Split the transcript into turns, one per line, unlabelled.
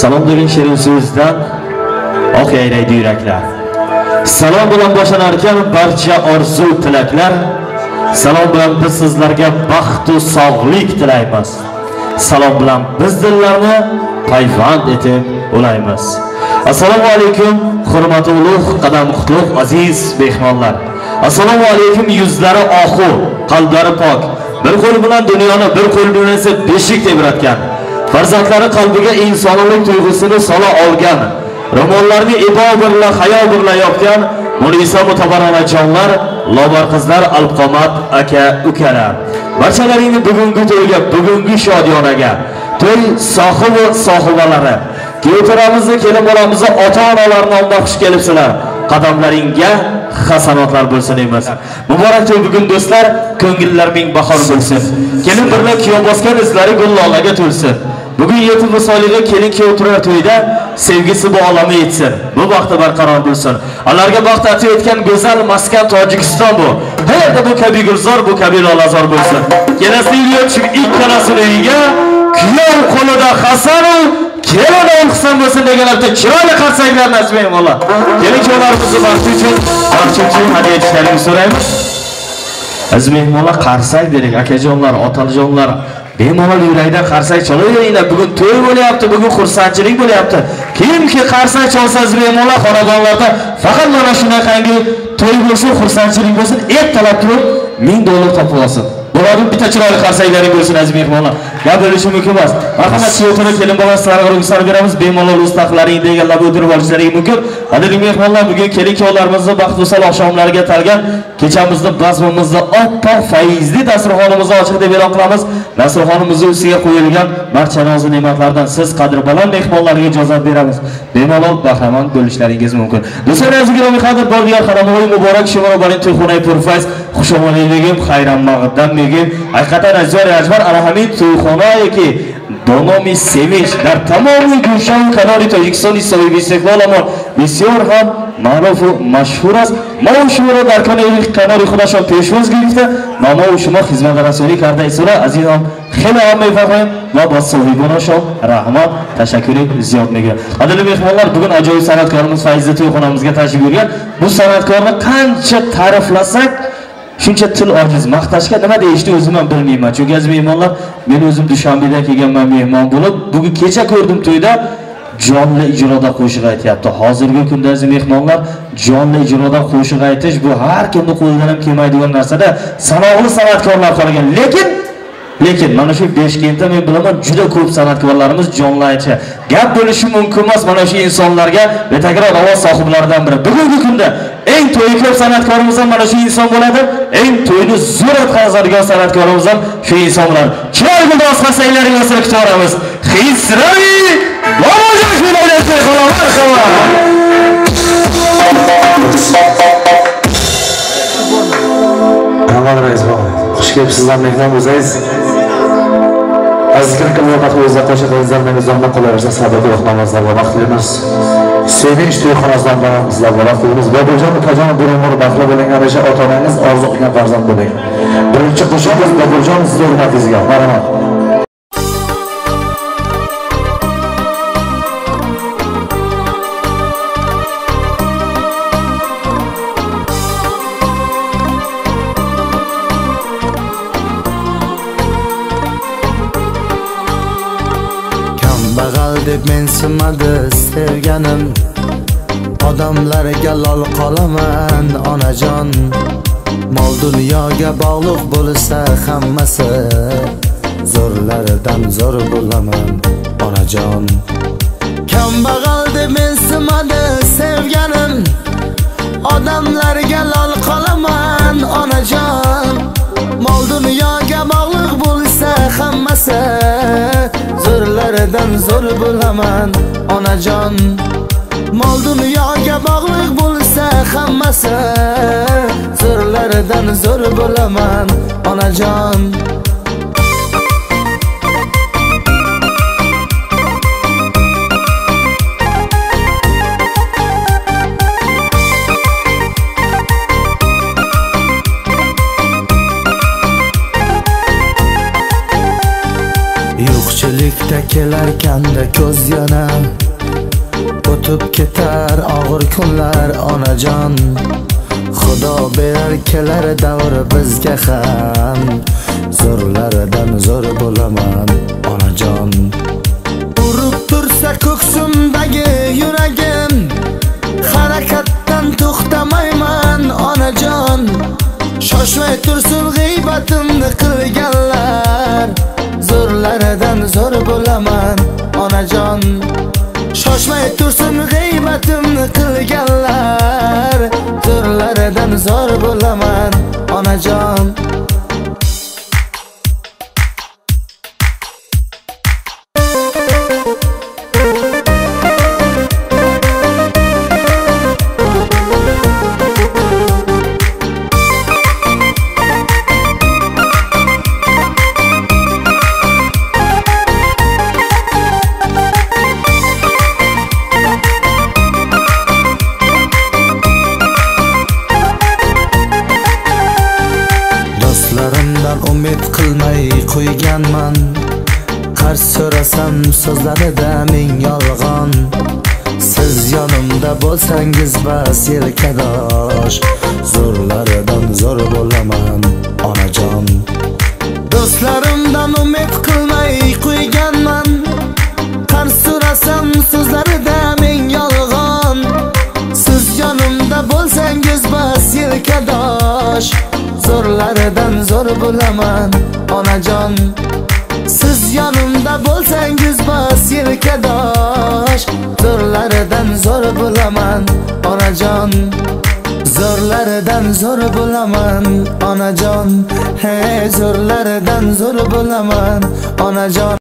Salom degan shirin so'zdan oq yayraydi yuraklar. Salom bilan boshlanarkan barcha orzu tilaklar. Salom bilan biz sizlarga baxt va sog'lik tilaymiz. Salom bilan biz dillarni payvand etib olaymiz. Assalomu alaykum, hurmatli ulug', qadam qutlug' aziz mehmonlar. Assalomu alaykum, yuzlari oqu, qalblari pok. Bir qo'l bilan dunyoni, bir qo'l bilan esa beshik tebratgan. Farzandlari qalbiga insoniylik tuyg'usini sola olgan. Ro'mollarni ibo birla, hayo birla yopgan Munisa mutabarranajonlar, lobar qizlar, alqomat aka ukalar. Barchalaringni bugungi to'yga, bugungi shodiyonaga, to'y sohibi sohibalari, keltiramizni, kelin bolamizni ota-onalar nomidan xush kelibsizlar. Qadamlaringga hasanotlar bo'lsin deymiz. Muborak to'y bugun do'stlar, ko'ngillar ming bahor bo'lsin. Kelin birla kuyov bosgan izlari gul lolaga to'lsin. Bugun yetim misoliga kelin kuyov turar to'yda sevgisi bu olami yetsin. Bu vaqtda barqaror bo'lsin. Allarga baxt ato etgan go'zal maskan Tojikiston bu. Hayotda bu kabi gulzor, bu kabi lolazor bo'lsin. Kelasi yil ikkalasini uyiga kuyov qo'lida Hasanu kelin olqisam bo'lsin deganlarda chiroyli qarsaklar nasib etsin Allah. Kelin kuyovlarimizni baxti uchun hadiya etishlarini so'raymiz. Aziz mehmonlar, qarsak dedik, akajonlar, otajonlar, bemalol yurakdan qarsak chalaveringlar. Bugun to'y bo'lyapti, bugun xursandchilik bo'lyapti. Kimki qarsak chalsa bemalol xonadonlarda faqat mana shunaqangi to'y bo'lsin, xursandchilik bo'lsin, ertalab turib $1000 topib olsin. Bularning bitta chiroyli qarsaklaring bo'lsin aziz mehmonlar. Gap bo'lishi mumkin emas. Marhamat, siyotini kelin bolasizlarga ruxsat beramiz. Bemalol o'z taxtlaringni egallab o'tirib olishlaring mumkin. Qadrli mehmonlar, bugun kelin kuyovlarimizni baxtli sal oqshomlariga talgan kechamizni, bazmimizni oppoq faizli dasturxonimizni ochiq deb e'lon qilamiz. Dasturxonimizning ustiga qo'yilgan barcha nozik ne'matlardan siz qadrbaland mehmonlarga ijozat beramiz. Bemalol bahramand bo'lishlaringiz mumkin. Do'stlar, aziz giromiy qadr bordigar qadamoy muborak shimoro barin to'yxonay purfayz xushomadligim xayram maqdam megim haqiqatan azor ajbar alhamid to'yxonai ki با نام سیمیش در تمام گوشه و کنار تاجیکستان صاحب استقلال ما بسیار هم معروف و مشهور است. ما و شما را در کنار خودشان پیشواز گرفته ما و شما خدمت رسانی کرده ایستاده. از این هم خیلی هم میفهمیم و با صاحبانشان رحمت تشکر زیاد میگه. قدرلی مهمانlar, bugun ajoyib san'atkorimiz Fayzli to'yxonamizga tashrif buyurgan. Bu san'atkorni qancha ta'riflasak shuncha til ojiz. Maqtashga nima deyishni o'zim ham bilmayman. Chunki aziz mehmonlar, men o'zim Dushanbeda kelganman mehmon bo'lib, bugun kecha ko'rdim to'yda jonli ijroda qo'shiq aytyapti. Hozirgi kunda aziz mehmonlar, jonli ijroda qo'shiq aytish bu har kimning qo'lidan ham kelmaydigan narsada. Sanoqli san'atkorlar qolgan. Lekin mana shu Beshkentda men bilaman juda ko'p san'atkorlarimiz jonli aytadi. Gap bo'lishi mumkin emas mana shu insonlarga betakror ovoz sohiblaridan biri. Bugungi kunda eng to'yi ko'p san'atkorimiz ham mana shu inson bo'ladi. Eng to'yni zo'r o'tkazadigan san'atkorimiz ham shu inson bo'ladi. Chiroyli biroz qarsaklarni o'sirib kutamiz. Xisravi Bobojon shunday marhamat.
Rahmat rais baba. Xush kelibsizlar mehmon bo'lsangiz. Aziz kirkimlar o'zida qo'shiqlaringizdan meni zomda qo'llaringizdan sabrli rahmatlar va baxtlarimiz. Sevinch to'yxonasidan bilan sizlar va baxtlarimiz. Bobojon ukajon bir umr baxtli bo'ling, hamisha ota-onangiz orzu qilgan farzand bo'ling. Birinchi qo'shiqimiz Bobojon sizning hurmatingizga. Marhamat.
deb mensimadi sevganim, odamlarga lol qolaman onajon. Mol dunyoga bog'liq bo'lsa hammasi, zo'rlaridan zo'r bo'laman onajon. Kambag'al deb mensimadi sevganim, odamlarga lol qolaman onajon. Mol dunyoga bog'liq bo'lsa hammasi, zo'rlaridan zo'r bo'laman onajon. Mol dunyoga bog'liq bo'lsa hammasi, zo'rlaridan zo'r bo'laman onajon. kelarkanda ko'z yana o'tib ketar og'ir kunlar onajon. Xudo berar kelar davr bizga ham, zo'rlaridan zo'r bo'laman onajon. Urib tursa ko'ksimdagi yuragim, harakatdan to'xtamayman onajon. Shoshmay tursin g'iybatimni qilganlar, zo'rlaridan zo'r bo'laman onajon. Shoshmay tursin g'iybatimni qilganlar, zo'rlaridan zo'r bo'laman onajon. Do'stlarimdan umid qilmay qo'yganman, qarz so'rasam so'zlarida ming yolg'on. Siz yonimda bo'lsangiz bas yelkadosh, zo'rlaridan zo'r bo'laman onajon. Do'stlarimdan umid qilmay qo'yganman, qarz so'rasam so'zlarida ming yolg'on. Siz yonimda bo'lsangiz bas yelkadosh, zo'rlaridan zo'r bo'laman onajon. Siz yonimda bo'lsangiz bas yelkadosh, zo'rlaridan zo'r bo'laman onajon. Zo'rlaridan zo'r bo'laman onajon. Hey, zo'rlaridan zo'r bo'laman onajon.